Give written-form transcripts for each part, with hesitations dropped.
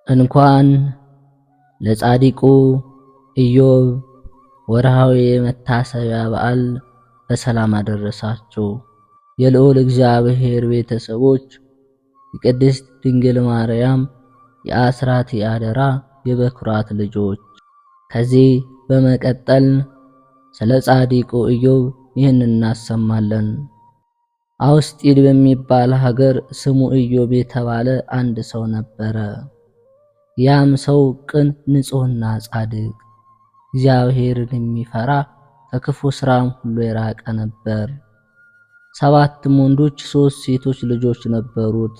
እንኳን ለጻድቁ ኢዮብ ወርሃዊ የመታሰቢያ በዓል በሰላም አደረሳችሁ። የልዑል እግዚአብሔር ቤተሰቦች፣ የቅድስት ድንግል ማርያም የአስራት የአደራ የበኩራት ልጆች፣ ከዚህ በመቀጠል ስለ ጻድቁ ኢዮብ ይህን እናሰማለን። አውስጢድ በሚባል ሀገር ስሙ ኢዮብ የተባለ አንድ ሰው ነበረ። ያም ሰው ቅን፣ ንጹሕና ጻድቅ፣ እግዚአብሔርን የሚፈራ ከክፉ ሥራም ሁሉ የራቀ ነበር። 7 ወንዶች 3 ሴቶች ልጆች ነበሩት።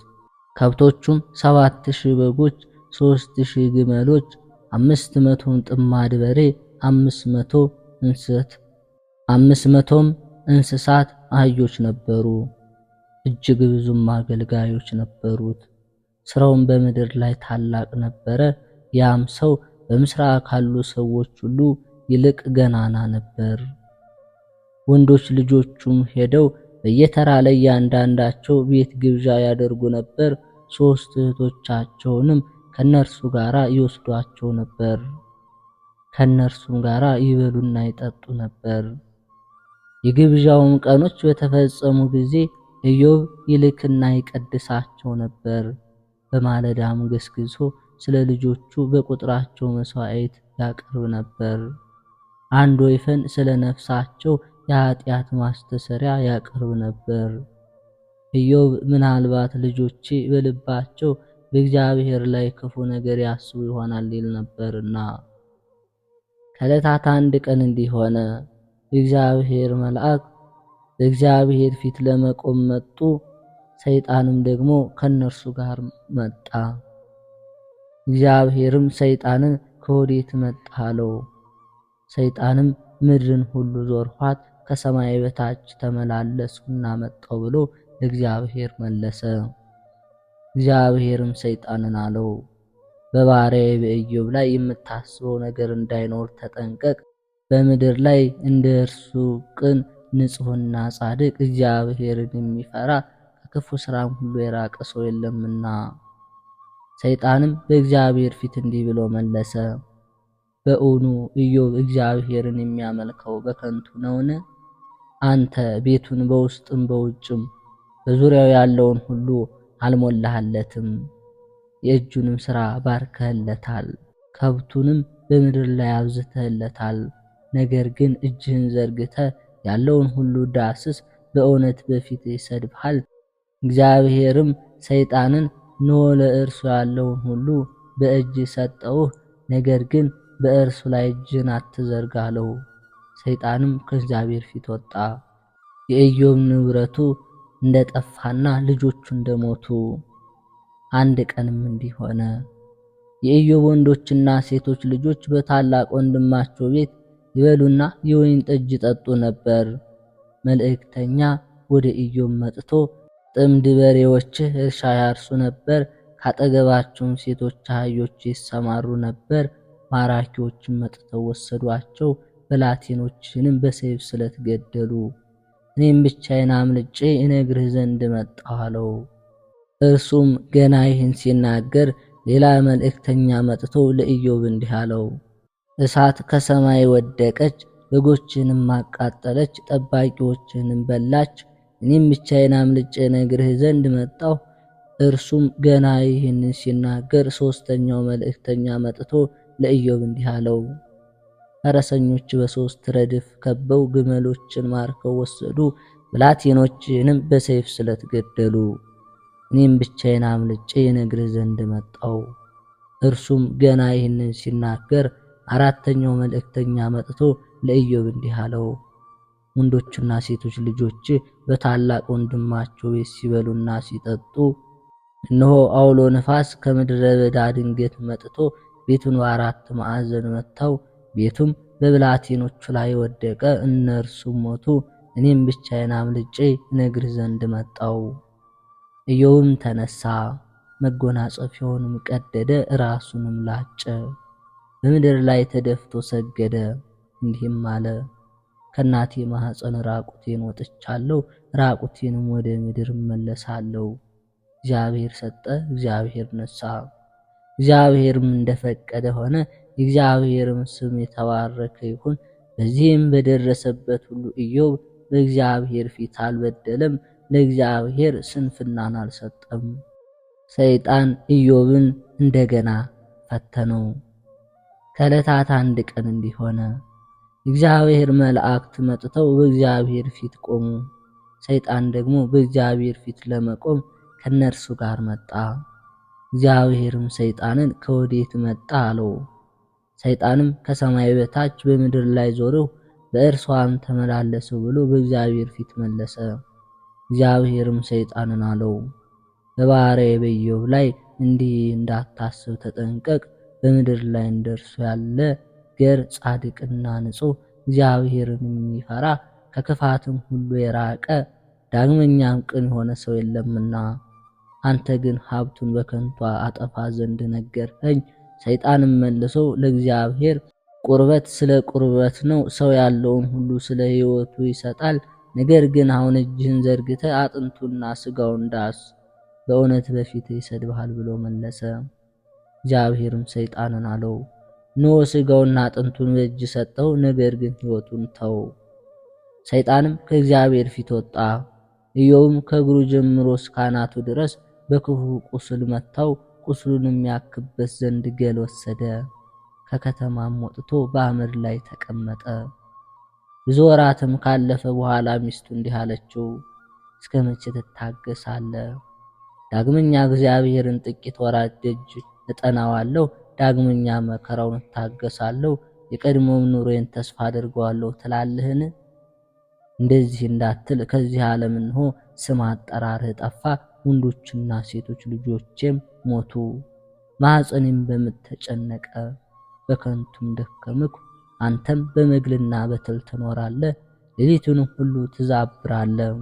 ከብቶቹም 7000 በጎች፣ 3000 ግመሎች፣ 500 ጥማድ በሬ፣ 500ም እንስሳት አህዮች ነበሩ። እጅግ ብዙም አገልጋዮች ነበሩት። ስራውን በምድር ላይ ታላቅ ነበረ። ያም ሰው በምስራቅ ካሉ ሰዎች ሁሉ ይልቅ ገናና ነበር። ወንዶች ልጆቹም ሄደው በየተራ ላይ እያንዳንዳቸው ቤት ግብዣ ያደርጉ ነበር። 3 እህቶቻቸውንም ከነርሱ ጋር ይወስዷቸው ነበር። ከነርሱም ጋር ይበሉና ይጠጡ ነበር። የግብዣውም ቀኖች በተፈጸሙ ጊዜ ኢዮብ ይልክና ይቀድሳቸው ነበር። በማለዳም ገስግሶ ስለ ልጆቹ በቁጥራቸው መስዋዕት ያቀርብ ነበር። አንድ ወይፈን ስለ ነፍሳቸው የኃጢአት ማስተሰሪያ ያቀርብ ነበር። ኢዮብ ምናልባት ልጆቼ በልባቸው በእግዚአብሔር ላይ ክፉ ነገር ያስቡ ይሆናል ይል ነበርና። ከዕለታት አንድ ቀን እንዲህ ሆነ። የእግዚአብሔር መልአክ በእግዚአብሔር ፊት ለመቆም መጡ። ሰይጣንም ደግሞ ከነርሱ ጋር መጣ። እግዚአብሔርም ሰይጣንን ከወዴት መጣህ አለው። ሰይጣንም ምድርን ሁሉ ዞርኋት፣ ከሰማይ በታች ተመላለስኩና መጣሁ ብሎ ለእግዚአብሔር መለሰ። እግዚአብሔርም ሰይጣንን አለው፣ በባሪያዬ በኢዮብ ላይ የምታስበው ነገር እንዳይኖር ተጠንቀቅ። በምድር ላይ እንደ እርሱ ቅን፣ ንጹሕና ጻድቅ እግዚአብሔርን የሚፈራ ከክፉ ሥራም ሁሉ የራቀ ሰው የለምና። ሰይጣንም በእግዚአብሔር ፊት እንዲህ ብሎ መለሰ፣ በእውኑ ኢዮብ እግዚአብሔርን የሚያመልከው በከንቱ ነውን? አንተ ቤቱን በውስጥም በውጭም በዙሪያው ያለውን ሁሉ አልሞላህለትም። የእጁንም ሥራ ባርከህለታል፣ ከብቱንም በምድር ላይ አብዝተህለታል። ነገር ግን እጅህን ዘርግተህ ያለውን ሁሉ ዳስስ፣ በእውነት በፊት ይሰድብሃል። እግዚአብሔርም ሰይጣንን ኖ ለእርሱ ያለውን ሁሉ በእጅ ሰጠውህ፣ ነገር ግን በእርሱ ላይ እጅን አትዘርጋ አለው። ሰይጣንም ከእግዚአብሔር ፊት ወጣ። የኢዮብ ንብረቱ እንደጠፋና ልጆቹ እንደሞቱ። አንድ ቀንም እንዲህ ሆነ። የኢዮብ ወንዶችና ሴቶች ልጆች በታላቅ ወንድማቸው ቤት ይበሉና የወይን ጠጅ ይጠጡ ነበር። መልእክተኛ ወደ ኢዮብ መጥቶ ጥምድ በሬዎችህ እርሻ ያርሱ ነበር፣ ካጠገባቸውም ሴቶች አህዮች ይሰማሩ ነበር። ማራኪዎችም መጥተው ወሰዷቸው፣ ብላቴኖችንም በሰይፍ ስለት ገደሉ። እኔም ብቻዬን አምልጬ እነግርህ ዘንድ መጣሁ አለው። እርሱም ገና ይህን ሲናገር ሌላ መልእክተኛ መጥቶ ለኢዮብ እንዲህ አለው፣ እሳት ከሰማይ ወደቀች፣ በጎችንም አቃጠለች፣ ጠባቂዎችንም በላች። እኔም ብቻዬን አምልጬ እነግርህ ዘንድ መጣሁ። እርሱም ገና ይህን ሲናገር 3ኛው መልእክተኛ መጥቶ ለኢዮብ እንዲህ አለው፣ ፈረሰኞች በ3 ረድፍ ከበው ግመሎችን ማርከው ወሰዱ፣ ብላቴኖችንም በሰይፍ ስለት ገደሉ። እኔም ብቻዬን አምልጬ እነግርህ ዘንድ መጣሁ። እርሱም ገና ይህንን ሲናገር 4ኛው መልእክተኛ መጥቶ ለኢዮብ እንዲህ አለው፣ ወንዶችና ሴቶች ልጆች በታላቅ ወንድማቸው ቤት ሲበሉና ሲጠጡ እነሆ አውሎ ነፋስ ከምድረ በዳ ድንገት መጥቶ ቤቱን በ4 ማዕዘን መታው። ቤቱም በብላቴኖቹ ላይ ወደቀ፣ እነርሱም ሞቱ። እኔም ብቻዬን አምልጬ እነግርህ ዘንድ መጣሁ። ኢዮብም ተነሳ፣ መጎናጸፊያውንም ቀደደ፣ ራሱንም ላጨ፣ በምድር ላይ ተደፍቶ ሰገደ፣ እንዲህም አለ፣ ከእናቴ ማኅፀን ራቁቴን ወጥቻለሁ፣ ራቁቴንም ወደ ምድር እመለሳለሁ። እግዚአብሔር ሰጠ፣ እግዚአብሔር ነሳ። እግዚአብሔርም እንደፈቀደ ሆነ። የእግዚአብሔርም ስም የተባረከ ይሁን። በዚህም በደረሰበት ሁሉ ኢዮብ በእግዚአብሔር ፊት አልበደለም፣ ለእግዚአብሔር ስንፍናን አልሰጠም። ሰይጣን ኢዮብን እንደገና ፈተነው። ከዕለታት አንድ ቀን እንዲህ ሆነ። የእግዚአብሔር መላእክት መጥተው በእግዚአብሔር ፊት ቆሙ። ሰይጣን ደግሞ በእግዚአብሔር ፊት ለመቆም ከነርሱ ጋር መጣ። እግዚአብሔርም ሰይጣንን ከወዴት መጣ አለው። ሰይጣንም ከሰማይ በታች በምድር ላይ ዞረው በእርሷም ተመላለሰው ብሎ በእግዚአብሔር ፊት መለሰ። እግዚአብሔርም ሰይጣንን አለው፣ በባሪያዬ በኢዮብ ላይ እንዲህ እንዳታስብ ተጠንቀቅ። በምድር ላይ እንደርሱ ያለ ገር ጻድቅና ንጹሕ እግዚአብሔርን የሚፈራ ከክፋትም ሁሉ የራቀ ዳግመኛም ቅን የሆነ ሰው የለምና። አንተ ግን ሀብቱን በከንቱ አጠፋ ዘንድ ነገርኸኝ። ሰይጣንም መልሶ ለእግዚአብሔር ቁርበት ስለ ቁርበት ነው፣ ሰው ያለውን ሁሉ ስለ ሕይወቱ ይሰጣል። ነገር ግን አሁን እጅህን ዘርግተህ አጥንቱና ስጋውን ዳስ፣ በእውነት በፊትህ ይሰድብሃል ብሎ መለሰ። እግዚአብሔርም ሰይጣንን አለው፣ ኖ ስጋውና አጥንቱን በእጅ ሰጠው፣ ነገር ግን ሕይወቱን ተው። ሰይጣንም ከእግዚአብሔር ፊት ወጣ። ኢዮብም ከእግሩ ጀምሮ እስከ አናቱ ድረስ በክፉ ቁስል መታው። ቁስሉን የሚያክበት ዘንድ ገል ወሰደ። ከከተማም ወጥቶ በአመድ ላይ ተቀመጠ። ብዙ ወራትም ካለፈ በኋላ ሚስቱ እንዲህ አለችው፣ እስከ መቼ ትታገሳለህ? ዳግመኛ እግዚአብሔርን ጥቂት ወራት ደጅ እጠናዋለሁ፣ ዳግመኛ መከራውን እታገሳለሁ፣ የቀድሞውን ኑሮዬን ተስፋ አድርገዋለሁ ትላለህን? እንደዚህ እንዳትል ከዚህ ዓለም እንሆ ስም አጠራርህ ጠፋ፣ ወንዶችና ሴቶች ልጆቼም ሞቱ። ማኅፀኔም በምጥ ተጨነቀ፣ በከንቱም ደከምኩ። አንተም በመግልና በትል ትኖራለህ፣ ሌሊቱንም ሁሉ ትዛብራለህ።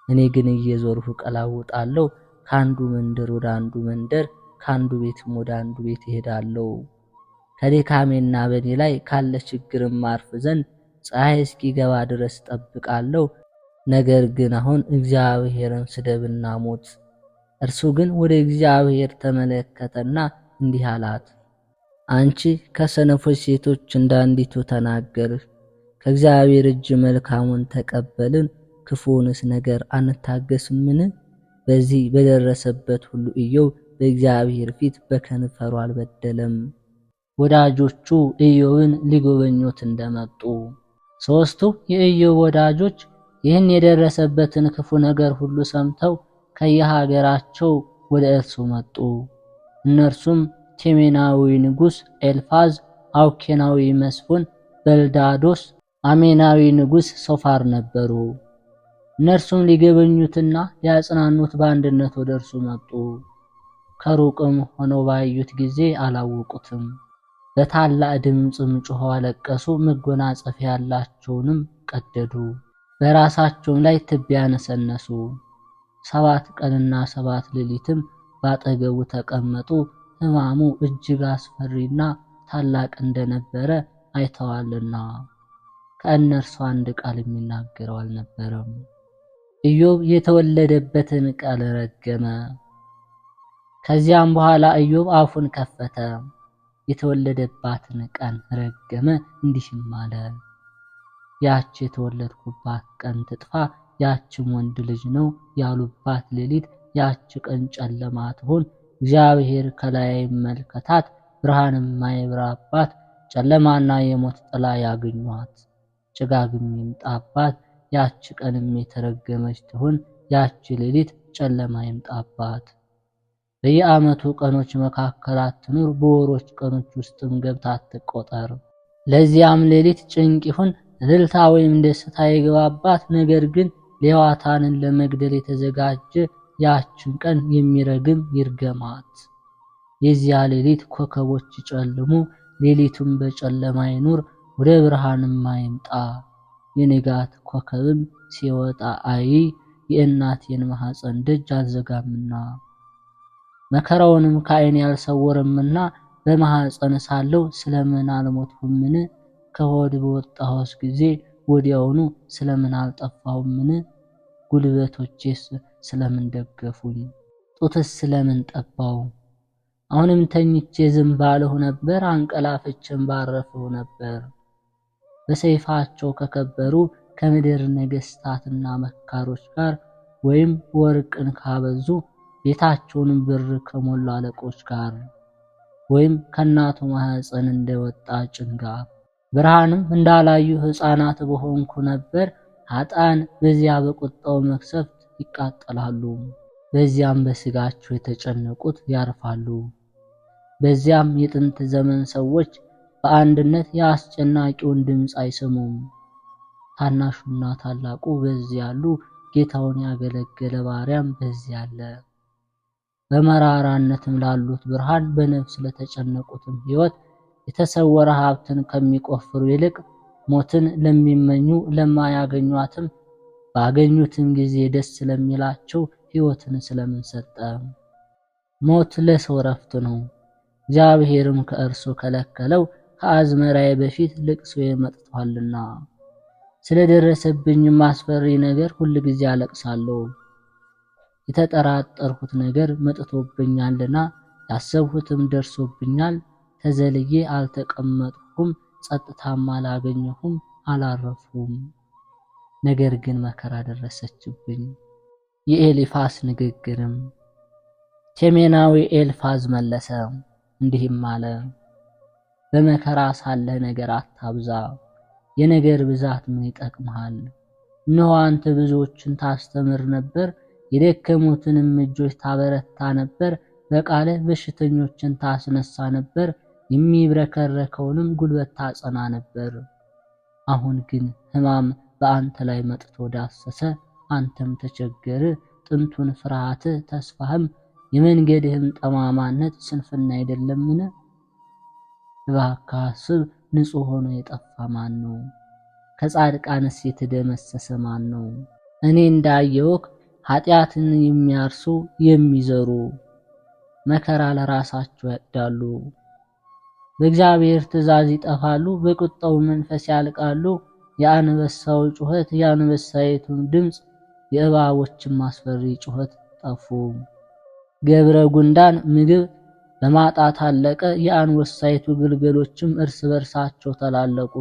እኔ ግን እየዞርሁ ቀላውጣለሁ፣ ከአንዱ መንደር ወደ አንዱ መንደር፣ ከአንዱ ቤትም ወደ አንዱ ቤት እሄዳለሁ። ከድካሜና በኔ ላይ ካለ ችግርም አርፍ ዘንድ ፀሐይ እስኪገባ ድረስ ጠብቃለሁ። ነገር ግን አሁን እግዚአብሔርን ስደብና ሞት። እርሱ ግን ወደ እግዚአብሔር ተመለከተና እንዲህ አላት፣ አንቺ ከሰነፎች ሴቶች እንዳንዲቱ ተናገርህ። ከእግዚአብሔር እጅ መልካሙን ተቀበልን፣ ክፉንስ ነገር አንታገስምን? በዚህ በደረሰበት ሁሉ ኢዮብ በእግዚአብሔር ፊት በከንፈሩ አልበደለም። ወዳጆቹ ኢዮብን ሊጎበኙት እንደመጡ። ሦስቱ የኢዮብ ወዳጆች ይህን የደረሰበትን ክፉ ነገር ሁሉ ሰምተው ከየሀገራቸው ወደ እርሱ መጡ። እነርሱም ቴሜናዊ ንጉሥ ኤልፋዝ፣ አውኬናዊ መስፍን በልዳዶስ፣ አሜናዊ ንጉሥ ሶፋር ነበሩ። እነርሱም ሊጎበኙትና ሊያጽናኑት በአንድነት ወደ እርሱ መጡ። ከሩቅም ሆነው ባዩት ጊዜ አላወቁትም። በታላቅ ድምፅም ጮኸው አለቀሱ። መጎናጸፊያ ያላቸውንም ቀደዱ፣ በራሳቸውም ላይ ትቢያ ነሰነሱ። 7 ቀንና 7 ሌሊትም ባጠገቡ ተቀመጡ። ሕማሙ እጅግ አስፈሪና ታላቅ እንደነበረ አይተዋልና ከእነርሱ አንድ ቃል የሚናገረው አልነበረም። ኢዮብ የተወለደበትን ቃል ረገመ። ከዚያም በኋላ ኢዮብ አፉን ከፈተ፣ የተወለደባትን ቀን ረገመ፣ እንዲህም አለ፣ ያች የተወለድኩባት ቀን ትጥፋ፣ ያችም ወንድ ልጅ ነው ያሉባት ሌሊት፣ ያች ቀን ጨለማ ትሁን፣ እግዚአብሔር ከላይ ይመልከታት፣ ብርሃንም አይብራባት፣ ጨለማና የሞት ጥላ ያገኟት፣ ጭጋግም ይምጣባት፣ ያች ቀንም የተረገመች ትሁን፣ ያች ሌሊት ጨለማ ይምጣባት። በየዓመቱ ቀኖች መካከል አትኑር፣ በወሮች ቀኖች ውስጥም ገብታ አትቆጠር። ለዚያም ሌሊት ጭንቅ ይሁን፣ እልልታ ወይም ደስታ ይግባባት። ነገር ግን ሌዋታንን ለመግደል የተዘጋጀ ያችን ቀን የሚረግም ይርገማት። የዚያ ሌሊት ኮከቦች ይጨልሙ፣ ሌሊቱም በጨለማ ይኑር፣ ወደ ብርሃንም አይምጣ። የንጋት ኮከብም ሲወጣ አይ፣ የእናቴን ማኅፀን ደጅ አልዘጋምና መከራውንም ከዓይኔ አልሰወርምና። በማኅፀን ሳለሁ ስለምን አልሞትሁምን? ከሆድ በወጣሁስ ጊዜ ወዲያውኑ ስለምን አልጠፋሁምን? ጉልበቶቼስ ስለምን ደገፉኝ? ጡትስ ስለምን ጠባው? አሁንም ተኝቼ ዝም ባልሁ ነበር፣ አንቀላፍቼም ባረፍሁ ነበር። በሰይፋቸው ከከበሩ ከምድር ነገሥታትና መካሮች ጋር ወይም ወርቅን ካበዙ ቤታቸውን ብር ከሞሉ አለቆች ጋር ወይም ከእናቱ ማኅፀን እንደወጣ ጭንጋፍ ብርሃንም እንዳላዩ ሕፃናት በሆንኩ ነበር። ኃጥአን በዚያ በቁጣው መቅሰፍት ይቃጠላሉ፣ በዚያም በሥጋቸው የተጨነቁት ያርፋሉ። በዚያም የጥንት ዘመን ሰዎች በአንድነት የአስጨናቂውን ድምፅ አይሰሙም። ታናሹና ታላቁ በዚያ አሉ፣ ጌታውን ያገለገለ ባሪያም በዚያ አለ። በመራራነትም ላሉት ብርሃን፣ በነፍስ ለተጨነቁትም ሕይወት፣ የተሰወረ ሀብትን ከሚቆፍሩ ይልቅ ሞትን ለሚመኙ ለማያገኟትም ባገኙትም ጊዜ ደስ ለሚላቸው ሕይወትን ስለምን ሰጠ? ሞት ለሰው ረፍት ነው፣ እግዚአብሔርም ከእርሱ ከለከለው። ከአዝመራዬ በፊት ልቅሶዬ መጥቷልና ስለደረሰብኝም አስፈሪ ነገር ሁልጊዜ አለቅሳለሁ። የተጠራጠርሁት ነገር መጥቶብኛልና ያሰብሁትም ደርሶብኛል። ተዘልዬ አልተቀመጥሁም፣ ጸጥታም አላገኘሁም፣ አላረፍሁም። ነገር ግን መከራ ደረሰችብኝ። የኤሊፋዝ ንግግርም። ቴሜናዊ ኤልፋዝ መለሰ እንዲህም አለ፣ በመከራ ሳለህ ነገር አታብዛ፣ የነገር ብዛት ምን ይጠቅምሃል? እነሆ አንተ ብዙዎችን ታስተምር ነበር፣ የደከሙትንም እጆች ታበረታ ነበር፣ በቃልህ በሽተኞችን ታስነሳ ነበር፣ የሚብረከረከውንም ጉልበት ታጸና ነበር። አሁን ግን ሕማም በአንተ ላይ መጥቶ ዳሰሰ፣ አንተም ተቸገር። ጥንቱን ፍርሃትህ ተስፋህም የመንገድህም ጠማማነት ስንፍና አይደለምን? እባክህ አስብ፣ ንጹሕ ሆኖ የጠፋ ማን ነው? ከጻድቃንስ የተደመሰሰ ማን ነው? እኔ እንዳየሁህ ኃጢአትን የሚያርሱ የሚዘሩ መከራ ለራሳቸው ያጭዳሉ። በእግዚአብሔር ትእዛዝ ይጠፋሉ፣ በቁጣው መንፈስ ያልቃሉ። የአንበሳው ጩኸት፣ የአንበሳይቱም ድምፅ፣ የእባቦችም አስፈሪ ጩኸት ጠፉ። ገብረ ጉንዳን ምግብ በማጣት አለቀ፣ የአንበሳይቱ ግልገሎችም እርስ በርሳቸው ተላለቁ።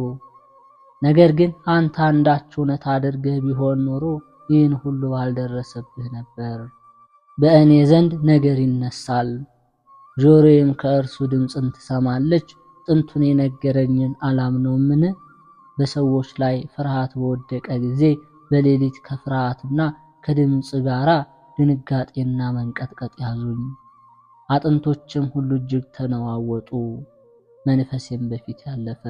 ነገር ግን አንተ አንዳች እውነት አድርገህ ቢሆን ኖሮ ይህን ሁሉ ባልደረሰብህ ነበር። በእኔ ዘንድ ነገር ይነሳል፣ ጆሮዬም ከእርሱ ድምፅን ትሰማለች። ጥንቱን የነገረኝን አላምነውምን? በሰዎች ላይ ፍርሃት በወደቀ ጊዜ በሌሊት ከፍርሃትና ከድምፅ ጋራ ድንጋጤና መንቀጥቀጥ ያዙኝ። አጥንቶችም ሁሉ እጅግ ተነዋወጡ፣ መንፈሴም በፊት ያለፈ።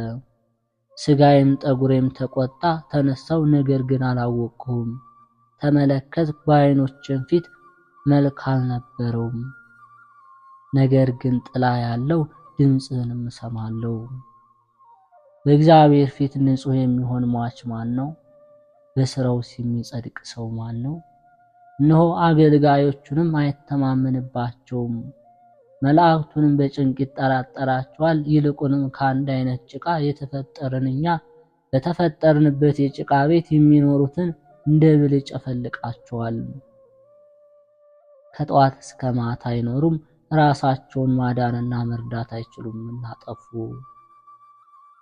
ሥጋዬም ጠጉሬም ተቆጣ፣ ተነሳው፣ ነገር ግን አላወቅሁም። ተመለከትኩ፣ በዓይኖቼም ፊት መልክ አልነበረውም። ነገር ግን ጥላ ያለው ድምፅህንም እሰማለሁ። በእግዚአብሔር ፊት ንጹሕ የሚሆን ሟች ማን ነው? በሥራውስ የሚጸድቅ ሰው ማን ነው? እነሆ አገልጋዮቹንም አይተማመንባቸውም፣ መላእክቱንም በጭንቅ ይጠራጠራቸዋል። ይልቁንም ከአንድ አይነት ጭቃ የተፈጠርን እኛ በተፈጠርንበት የጭቃ ቤት የሚኖሩትን እንደ ብል ይጨፈልቃቸዋል። ከጠዋት እስከ ማታ አይኖሩም፣ ራሳቸውን ማዳንና መርዳት አይችሉምና ጠፉ።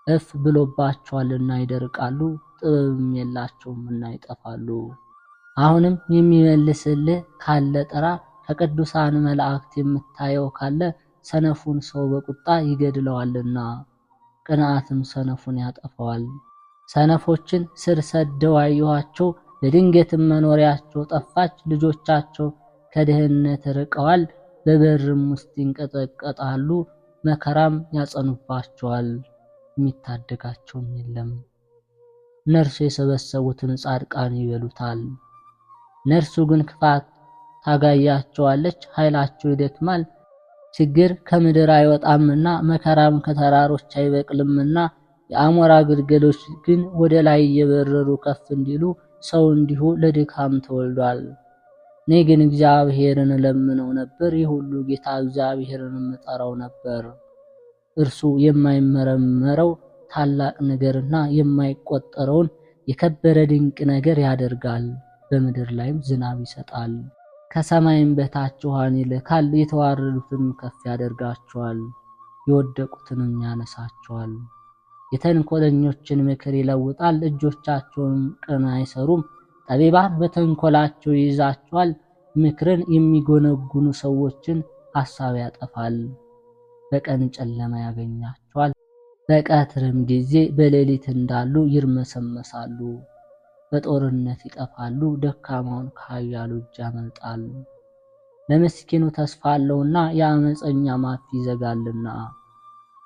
እፍ ብሎባቸዋልና ይደርቃሉ፣ ጥበብም የላቸውምና ይጠፋሉ። አሁንም የሚመልስልህ ካለ ጥራ፣ ከቅዱሳን መላእክት የምታየው ካለ። ሰነፉን ሰው በቁጣ ይገድለዋልና ቅንዓትም ሰነፉን ያጠፋዋል። ሰነፎችን ስር ሰደው አየኋቸው፣ በድንገትም መኖሪያቸው ጠፋች። ልጆቻቸው ከድህነት ርቀዋል፣ በበርም ውስጥ ይንቀጠቀጣሉ። መከራም ያጸኑባቸዋል፣ የሚታደጋቸውም የለም። እነርሱ የሰበሰቡትን ጻድቃን ይበሉታል፣ ነርሱ ግን ክፋት ታጋያቸዋለች። ኃይላቸው ይደክማል፣ ችግር ከምድር አይወጣምና መከራም ከተራሮች አይበቅልምና። የአሞራ ግልገሎች ግን ወደ ላይ እየበረሩ ከፍ እንዲሉ ሰው እንዲሁ ለድካም ተወልዷል። እኔ ግን እግዚአብሔርን እለምነው ነበር፣ የሁሉ ጌታ እግዚአብሔርን እጠራው ነበር። እርሱ የማይመረመረው ታላቅ ነገርና የማይቆጠረውን የከበረ ድንቅ ነገር ያደርጋል። በምድር ላይም ዝናብ ይሰጣል፣ ከሰማይም በታች ውሃን ይልካል። የተዋረዱትንም ከፍ ያደርጋቸዋል፣ የወደቁትንም ያነሳቸዋል። የተንኮለኞችን ምክር ይለውጣል፣ እጆቻቸውም ቅን አይሰሩም። ጠቢባን በተንኮላቸው ይይዛቸዋል፣ ምክርን የሚጎነጉኑ ሰዎችን ሐሳብ ያጠፋል። በቀን ጨለማ ያገኛቸዋል፣ በቀትርም ጊዜ በሌሊት እንዳሉ ይርመሰመሳሉ። በጦርነት ይጠፋሉ፣ ደካማውን ከኃያሉ እጅ ያመልጣል። ለምስኪኑ ተስፋ አለውና የአመፀኛ አፍ ይዘጋልና።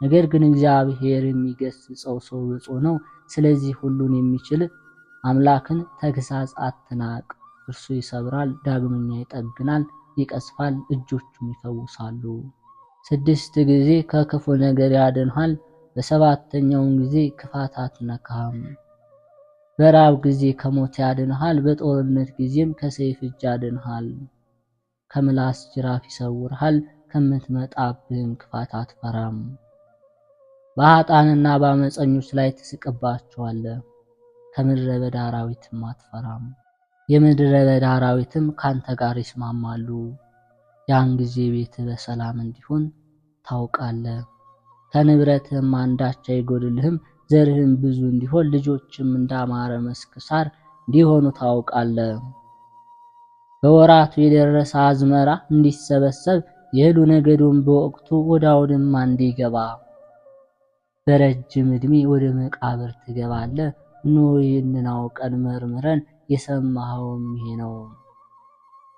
ነገር ግን እግዚአብሔር የሚገስጸው ሰው ብፁዕ ነው። ስለዚህ ሁሉን የሚችል አምላክን ተግሣጽ አትናቅ። እርሱ ይሰብራል፣ ዳግመኛ ይጠግናል፣ ይቀስፋል፣ እጆቹም ይፈውሳሉ። 6 ጊዜ ከክፉ ነገር ያድንሃል፣ በሰባተኛውም ጊዜ ክፋት አትነካህም። በራብ ጊዜ ከሞት ያድንሃል፣ በጦርነት ጊዜም ከሰይፍ እጅ ያድንሃል። ከምላስ ጅራፍ ይሰውርሃል፣ ከምትመጣብህም ክፋት አትፈራም። በኃጥአንና በአመፀኞች ላይ ትስቅባቸዋለህ፣ ከምድረ በዳ አራዊትም አትፈራም። የምድረ በዳ አራዊትም ካንተ ጋር ይስማማሉ። ያን ጊዜ ቤትህ በሰላም እንዲሆን ታውቃለህ። ከንብረትህም አንዳች አይጎድልህም። ዘርህም ብዙ እንዲሆን ልጆችም እንዳማረ መስክ ሳር እንዲሆኑ ታውቃለህ። በወራቱ የደረሰ አዝመራ እንዲሰበሰብ የእህሉ ነገዱም በወቅቱ ወደ አውድማ እንዲገባ በረጅም ዕድሜ ወደ መቃብር ትገባለህ። እነሆ ይህንን አውቀን መርምረን የሰማኸውም ይሄ ነው።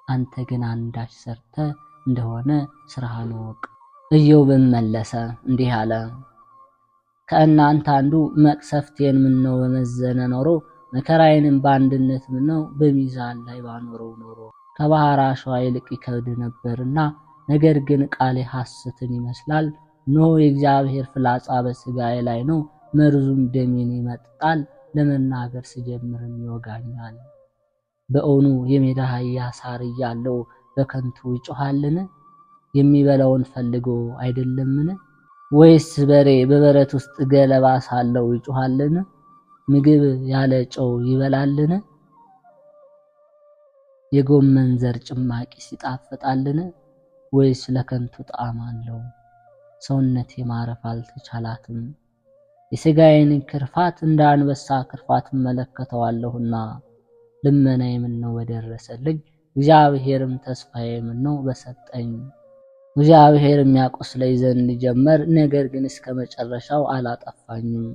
አንተ ግን አንዳች ሰርተህ እንደሆነ ስራህን እወቅ። ኢዮብም መለሰ እንዲህ አለ። ከእናንተ አንዱ መቅሰፍቴን ምነው በመዘነ ኖሮ፣ መከራዬንም በአንድነት ምነው በሚዛን ላይ ባኖረው ኖሮ። ከባህር አሸዋ ይልቅ ይከብድ ነበርና፣ ነገር ግን ቃሌ ሐሰትን ይመስላል። እነሆ የእግዚአብሔር ፍላጻ በሥጋዬ ላይ ነው፣ መርዙም ደሜን ይመጥጣል። ለመናገር ስጀምርም ይወጋኛል። በእውኑ የሜዳ አህያ ሳር እያለው በከንቱ ይጮኻልን? የሚበላውን ፈልጎ አይደለምን? ወይስ በሬ በበረት ውስጥ ገለባ ሳለው ይጮኻልን? ምግብ ያለ ጨው ይበላልን? የጎመን ዘር ጭማቂ ይጣፍጣልን? ወይስ ለከንቱ ጣዕም አለው? ሰውነቴ ማረፍ አልተቻላትም። የሥጋዬን ክርፋት እንደ አንበሳ ክርፋት እመለከተዋለሁና። ልመናዬ ምነው በደረሰልኝ፣ እግዚአብሔርም ተስፋዬ ምነው በሰጠኝ። እግዚአብሔርም ያቆስለኝ ዘንድ ጀመር፣ ነገር ግን እስከ መጨረሻው አላጠፋኝም።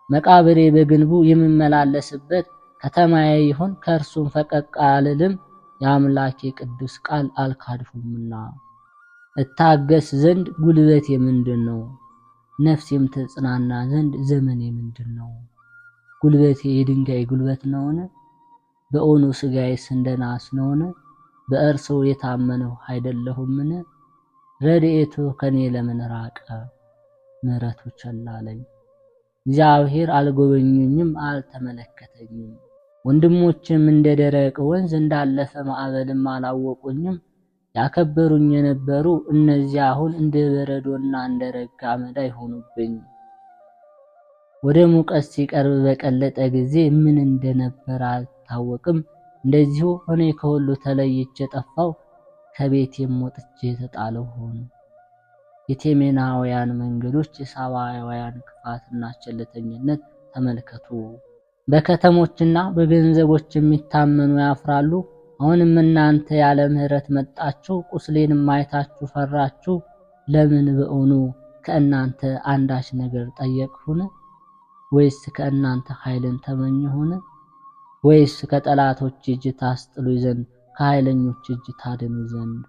መቃብሬ በግንቡ የምመላለስበት ከተማዬ ይሁን፣ ከእርሱም ፈቀቅ አልልም። የአምላኬ ቅዱስ ቃል አልካድሁምና። እታገስ ዘንድ ጉልበቴ ምንድን ነው? ነፍሴም ተጽናና ዘንድ ዘመኔ ምንድን ነው? ጉልበቴ የድንጋይ ጉልበት ነውን? በእውኑ ሥጋዬስ እንደ ናስ ነውን? በእርሱ የታመንሁ አይደለሁምን? ረድኤቱ ከኔ ለምን ራቀ? ምሕረቱ ቸል አለኝ። እግዚአብሔር አልጎበኙኝም፣ አልተመለከተኝም። ወንድሞችም እንደ ደረቅ ወንዝ እንዳለፈ ማዕበልም አላወቁኝም። ያከበሩኝ የነበሩ እነዚያ አሁን እንደ በረዶና እንደ ረጋ አመድ ሆኑብኝ። ወደ ሙቀት ሲቀርብ በቀለጠ ጊዜ ምን እንደነበር አልታወቅም። እንደዚሁ እኔ ከሁሉ ተለይቼ ጠፋው፣ ከቤቴም ወጥቼ የተጣለው ሆኑ። የቴሜናውያን መንገዶች፣ የሳባውያን ክፋትና ቸልተኝነት ተመልከቱ። በከተሞችና በገንዘቦች የሚታመኑ ያፍራሉ። አሁንም እናንተ ያለ ምሕረት መጣችሁ፣ ቁስሌንም አይታችሁ ፈራችሁ። ለምን በእውኑ ከእናንተ አንዳች ነገር ጠየቅሁን? ወይስ ከእናንተ ኃይልን ተመኘሁን? ወይስ ከጠላቶች እጅ ታስጥሉኝ ዘንድ ከኃይለኞች እጅ ታድኑ ዘንድ?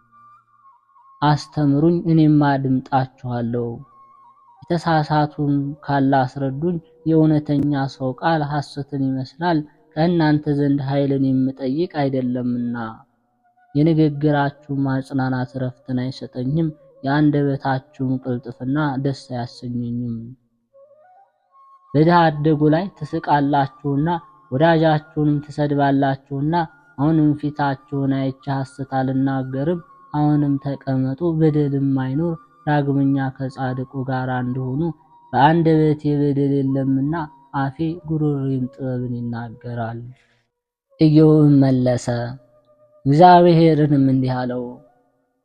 አስተምሩኝ፣ እኔም አድምጣችኋለሁ። የተሳሳቱም ካለ አስረዱኝ። የእውነተኛ ሰው ቃል ሐሰትን ይመስላል፣ ከእናንተ ዘንድ ኃይልን የምጠይቅ አይደለምና። የንግግራችሁ ማጽናናት ረፍትን አይሰጠኝም፣ የአንደበታችሁም ቅልጥፍና ደስ አያሰኘኝም። በድሃ አደጉ ላይ ትስቃላችሁና ወዳጃችሁንም ትሰድባላችሁና። አሁንም ፊታችሁን አይቼ ሐሰት አልናገርም። አሁንም ተቀመጡ፣ በደልም አይኖር። ዳግመኛ ከጻድቁ ጋር እንዲሆኑ በአንደበቴ በደል የለምና፣ አፌ ጉሮሬም ጥበብን ይናገራል። ኢዮብም መለሰ እግዚአብሔርንም እንዲህ አለው፣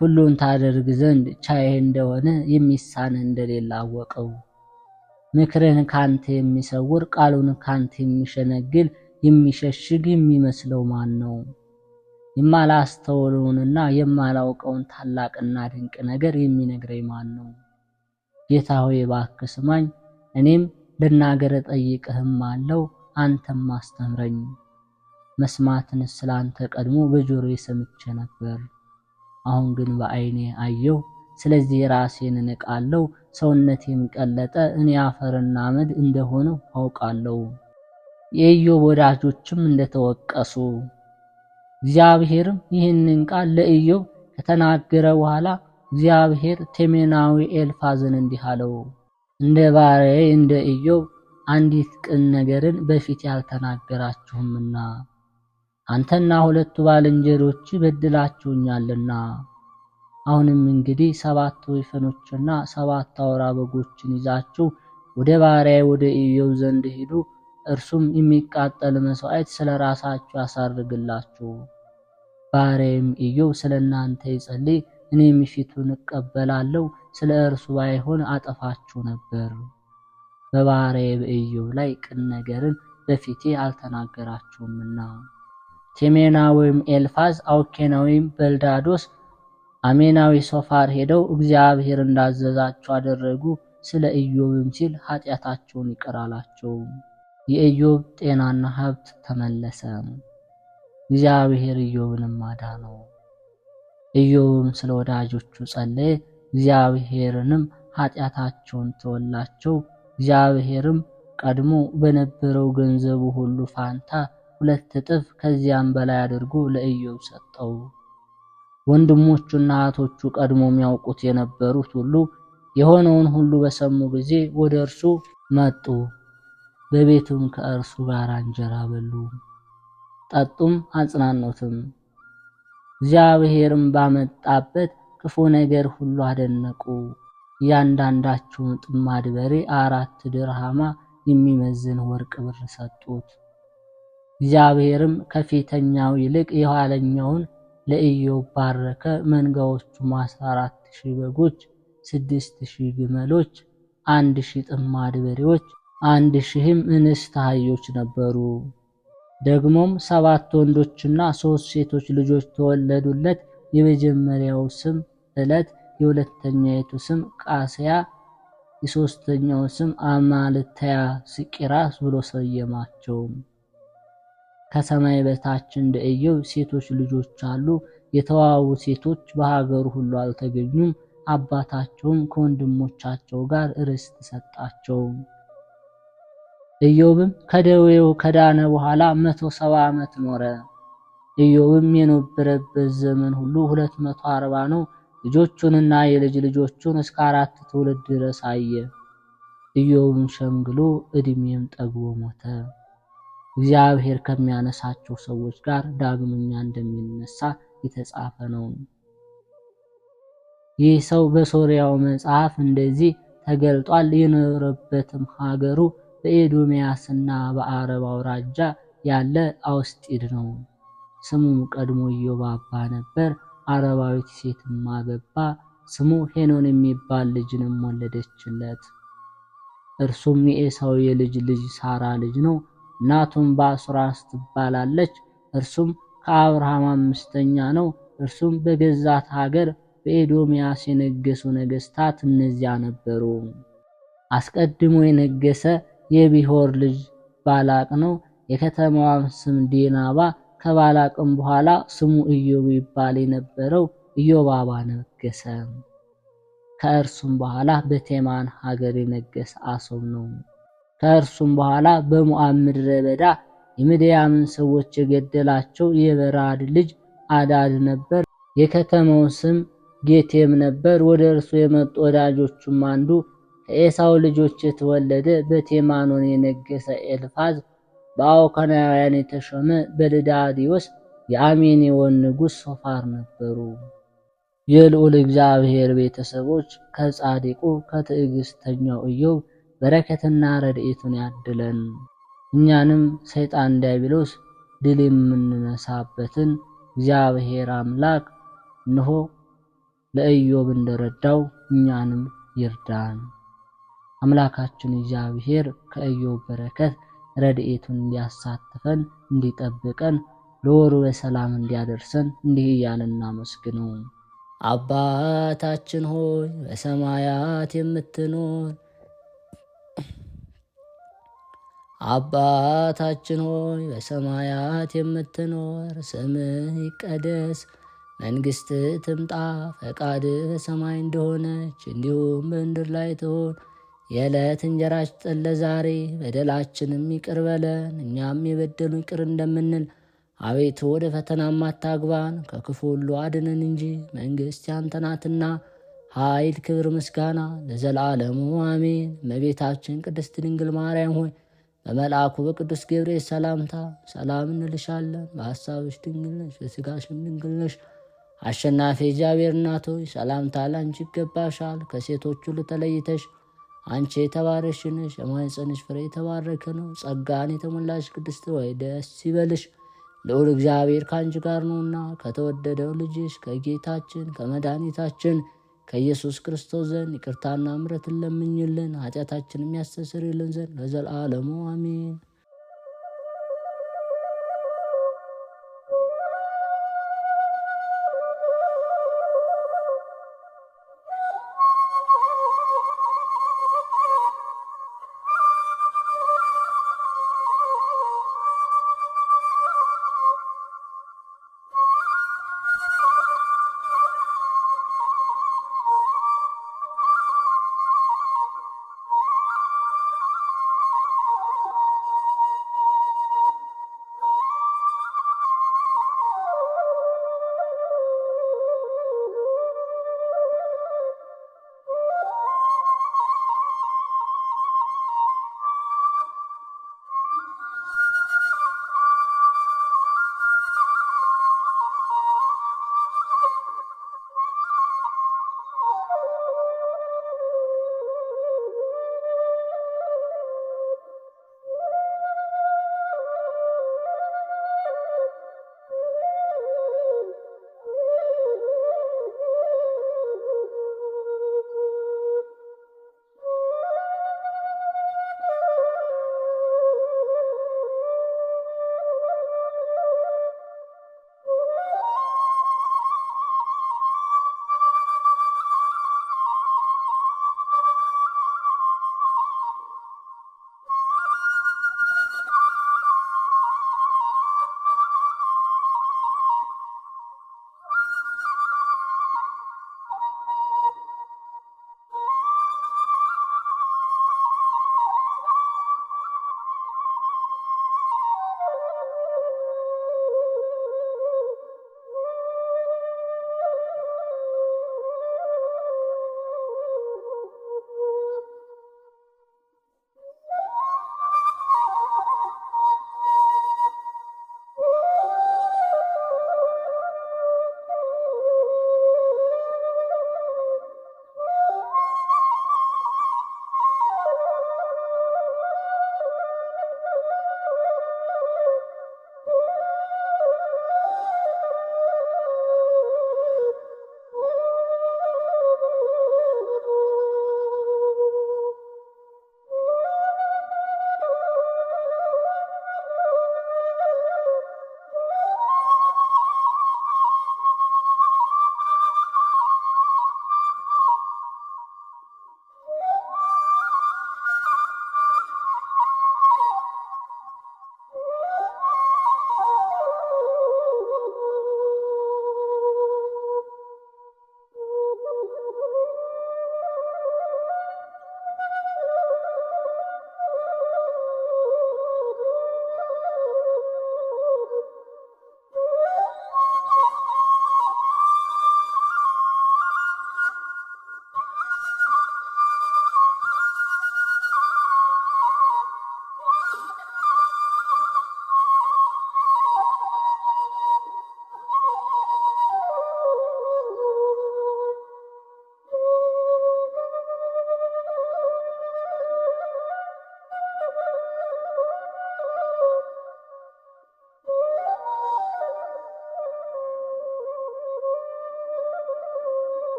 ሁሉን ታደርግ ዘንድ ቻይ እንደሆነ የሚሳንህ እንደሌለ አወቀው። ምክርህን ካንተ የሚሰውር ቃሉን ካንተ የሚሸነግል የሚሸሽግ የሚመስለው ማን ነው? የማላስተውለውንና የማላውቀውን ታላቅና ድንቅ ነገር የሚነግረኝ ማን ነው? ጌታ ሆይ እባክህ ስማኝ፣ እኔም ልናገር ጠይቅህም አለው፣ አንተም አስተምረኝ። መስማትን ስላንተ ቀድሞ በጆሮዬ ሰምቼ ነበር፣ አሁን ግን በዓይኔ አየሁ። ስለዚህ ራሴን እንቃለሁ፣ ሰውነቴም ቀለጠ፣ እኔ አፈርና አመድ እንደሆነው አውቃለሁ። የኢዮብ ወዳጆችም እንደተወቀሱ። እግዚአብሔርም ይህንን ቃል ለኢዮብ ከተናገረ በኋላ እግዚአብሔር ቴሜናዊ ኤልፋዝን እንዲህ አለው፣ እንደ ባሪያዬ እንደ ኢዮብ አንዲት ቅን ነገርን በፊት ያልተናገራችሁምና አንተና ሁለቱ ባልንጀሮች በድላችሁኛልና፣ አሁንም እንግዲህ 7 ወይፈኖችና 7 አውራ በጎችን ይዛችሁ ወደ ባሪያዬ ወደ ኢዮብ ዘንድ ሂዱ፣ እርሱም የሚቃጠል መስዋዕት ስለራሳችሁ ያሳርግላችሁ። ባሪያዬም ኢዮብ ስለናንተ ይጸልይ፣ እኔም ፊቱን እቀበላለሁ፣ ስለ እርሱ ባይሆን አጠፋችሁ ነበር። በባሪያዬ በኢዮብ ላይ ቅን ነገርን በፊቴ አልተናገራችሁምና። ቴሜናዊም ኤልፋዝ፣ አውኬናዊም በልዳዶስ፣ አሜናዊ ሶፋር ሄደው እግዚአብሔር እንዳዘዛቸው አደረጉ። ስለ ኢዮብም ሲል ኃጢአታቸውን ይቅር አላቸው። የኢዮብ ጤናና ሀብት ተመለሰ። እግዚአብሔር ኢዮብንም አዳነው። ኢዮብም ስለ ወዳጆቹ ጸለየ፣ እግዚአብሔርንም ኃጢአታቸውን ተወላቸው። እግዚአብሔርም ቀድሞ በነበረው ገንዘቡ ሁሉ ፋንታ 2 እጥፍ ከዚያም በላይ አድርጎ ለኢዮብ ሰጠው። ወንድሞቹና እህቶቹ ቀድሞ የሚያውቁት የነበሩት ሁሉ የሆነውን ሁሉ በሰሙ ጊዜ ወደ እርሱ መጡ። በቤቱም ከእርሱ ጋር እንጀራ በሉ፣ ጠጡም፣ አጽናኑትም። እግዚአብሔርም ባመጣበት ክፉ ነገር ሁሉ አደነቁ። እያንዳንዳቸውን ጥማድ በሬ 4 ድርሃማ የሚመዝን ወርቅ ብር ሰጡት። እግዚአብሔርም ከፊተኛው ይልቅ የኋለኛውን ለኢዮብ ባረከ። መንጋዎቹም 14,000 በጎች፣ 6,000 ግመሎች፣ 1,000 ጥማድ በሬዎች፣ 1,000 እንስት አህዮች ነበሩ። ደግሞም 7 ወንዶችና 3 ሴቶች ልጆች ተወለዱለት። የመጀመሪያው ስም ዕለት፣ የሁለተኛይቱ ስም ቃስያ፣ የሶስተኛው ስም አማልታያ ስቂራስ ብሎ ሰየማቸው። ከሰማይ በታች እንደ ኢዮብ ሴቶች ልጆች አሉ። የተዋቡ ሴቶች በሀገሩ ሁሉ አልተገኙም። አባታቸውም ከወንድሞቻቸው ጋር ርስት ሰጣቸው። ኢዮብም ከደዌው ከዳነ በኋላ 170 ዓመት ኖረ። ኢዮብም የነበረበት ዘመን ሁሉ 240 ነው። ልጆቹንና የልጅ ልጆቹን እስከ 4 ትውልድ ድረስ አየ። ኢዮብም ሸምግሎ ዕድሜም ጠግቦ ሞተ። እግዚአብሔር ከሚያነሳቸው ሰዎች ጋር ዳግመኛ እንደሚነሳ የተጻፈ ነው። ይህ ሰው በሶርያው መጽሐፍ እንደዚህ ተገልጧል። የኖረበትም ሀገሩ በኤዶምያስና በአረብ አውራጃ ያለ አውስጢድ ነው። ስሙም ቀድሞ ኢዮባባ ነበር። አረባዊት ሴትም አገባ። ስሙ ሄኖን የሚባል ልጅንም ወለደችለት። እርሱም የኤሳው የልጅ ልጅ ሳራ ልጅ ነው። እናቱም ባሱራስ ትባላለች። እርሱም ከአብርሃም 5ኛ ነው። እርሱም በገዛት ሀገር በኤዶምያስ የነገሱ ነገስታት እነዚያ ነበሩ። አስቀድሞ የነገሰ የቢሆር ልጅ ባላቅ ነው። የከተማዋም ስም ዲናባ። ከባላቅም በኋላ ስሙ ኢዮብ ይባል የነበረው ኢዮባባ ነገሰ። ከእርሱም በኋላ በቴማን ሀገር የነገሰ አሶም ነው። ከእርሱም በኋላ በሞዓብ ምድረ በዳ የምድያምን ሰዎች የገደላቸው የበራድ ልጅ አዳድ ነበር። የከተማው ስም ጌቴም ነበር። ወደ እርሱ የመጡ ወዳጆቹም አንዱ ከኤሳው ልጆች የተወለደ በቴማኖን የነገሰ ኤልፋዝ፣ በአውከናውያን የተሾመ በልዳዲዮስ የአሜኔዎን ንጉሥ ሶፋር ነበሩ። የልዑል እግዚአብሔር ቤተሰቦች ከጻድቁ ከትዕግስተኛው ኢዮብ በረከትና ረድኤቱን ያድለን። እኛንም ሰይጣን ዲያብሎስ ድል የምንነሳበትን እግዚአብሔር አምላክ እነሆ ለኢዮብ እንደረዳው እኛንም ይርዳን። አምላካችን እግዚአብሔር ከኢዮብ በረከት ረድኤቱን እንዲያሳትፈን እንዲጠብቀን ለወሩ በሰላም እንዲያደርሰን እንዲህ እያልን እናመስግነው። አባታችን ሆይ በሰማያት የምትኖር፣ አባታችን ሆይ በሰማያት የምትኖር፣ ስምህ ይቀደስ፣ መንግሥትህ ትምጣ፣ ፈቃድህ በሰማይ እንደሆነች እንዲሁም በምድር ላይ ትሆን። የዕለት እንጀራችንን ስጠን ዛሬ፣ በደላችንም ይቅር በለን እኛም የበደሉን ይቅር እንደምንል። አቤቱ ወደ ፈተናም አታግባን ከክፉ ሁሉ አድነን እንጂ መንግሥት ያንተ ናትና፣ ኃይል፣ ክብር፣ ምስጋና ለዘላለሙ አሜን። እመቤታችን ቅድስት ድንግል ማርያም ሆይ በመልአኩ በቅዱስ ገብርኤል ሰላምታ ሰላም እንልሻለን። በሐሳብሽ ድንግል ነሽ፣ በሥጋሽም ድንግል ነሽ። አሸናፊ እግዚአብሔር እናት ሆይ ሰላምታ ላንቺ ይገባሻል። ከሴቶች ሁሉ ተለይተሽ አንቺ የተባረክሽ ነሽ፣ የማኅፀንሽ ፍሬ የተባረከ ነው። ጸጋን የተሞላሽ ቅድስት ሆይ ደስ ይበልሽ፣ ልዑል እግዚአብሔር ከአንቺ ጋር ነውና ከተወደደው ልጅሽ ከጌታችን ከመድኃኒታችን ከኢየሱስ ክርስቶስ ዘንድ ይቅርታና ምሕረትን ለምኝልን ኃጢአታችንም ያስተሰርይልን ዘንድ ለዘላለሙ አሜን።